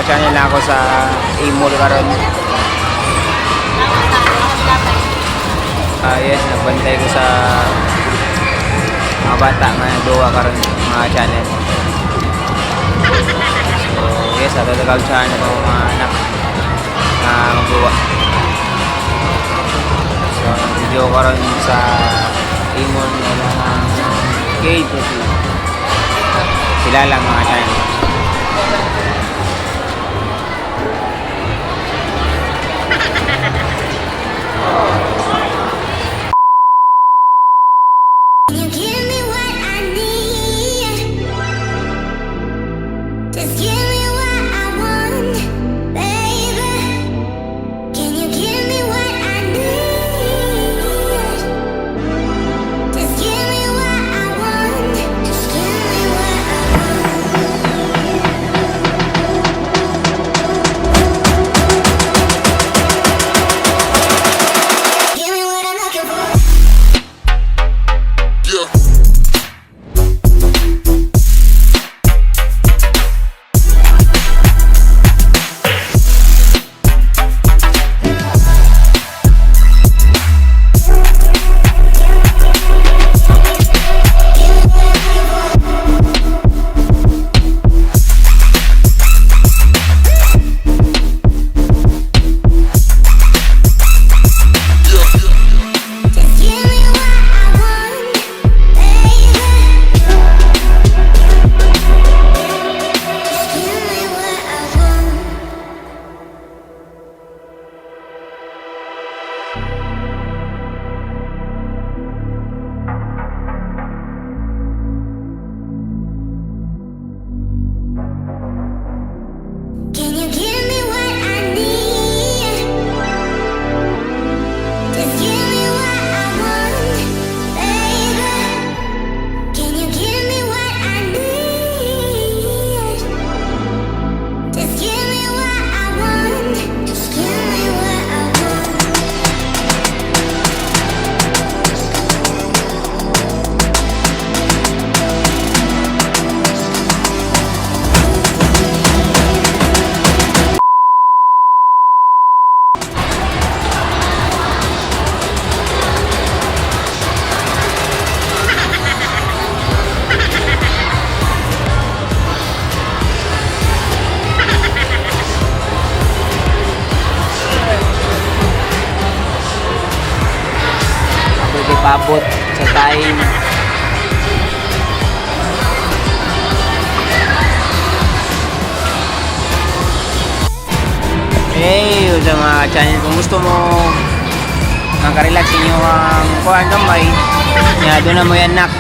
mga channel na ako sa Imol karon. Yes, nagbantay ko sa mga bata nga duwa karon mga channel. So yes, ato tagal channel ko mga anak na magduwa. So video karon sa Imol na Cave sila lang mga channel. Pabot sa time. Hey, sa mga channel, kung gusto mo makarelax inyo ang kuhaan kamay, doon na mo yan nak.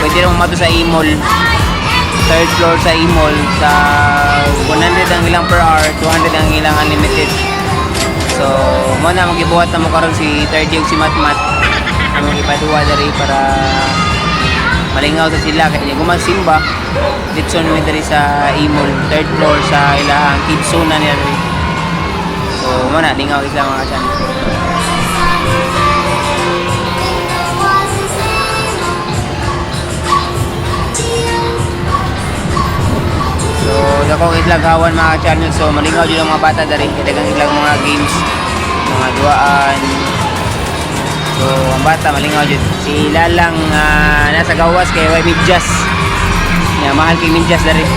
Pwede rin umato sa Imol. Third floor sa Imol. Sa 100 ang ilang per hour, 200 ang ilang unlimited. So, muna magibuhat na mo karon si third yung si Matmat na magipaduwa dari para malingaw sa sila kaya kung magsimba dito naman dari sa Imol third floor sa ilang kids zone na nila dari. So, muna lingaw isla mga channel. So, dakong itlagawan mga channel. So, malingaw din ang mga bata dari. Dagang ilang mga games, mga duwaan. So, ang bata malingaw din. Sila lang nasa gawas kay Midjas. Mahal kay Midjas dari.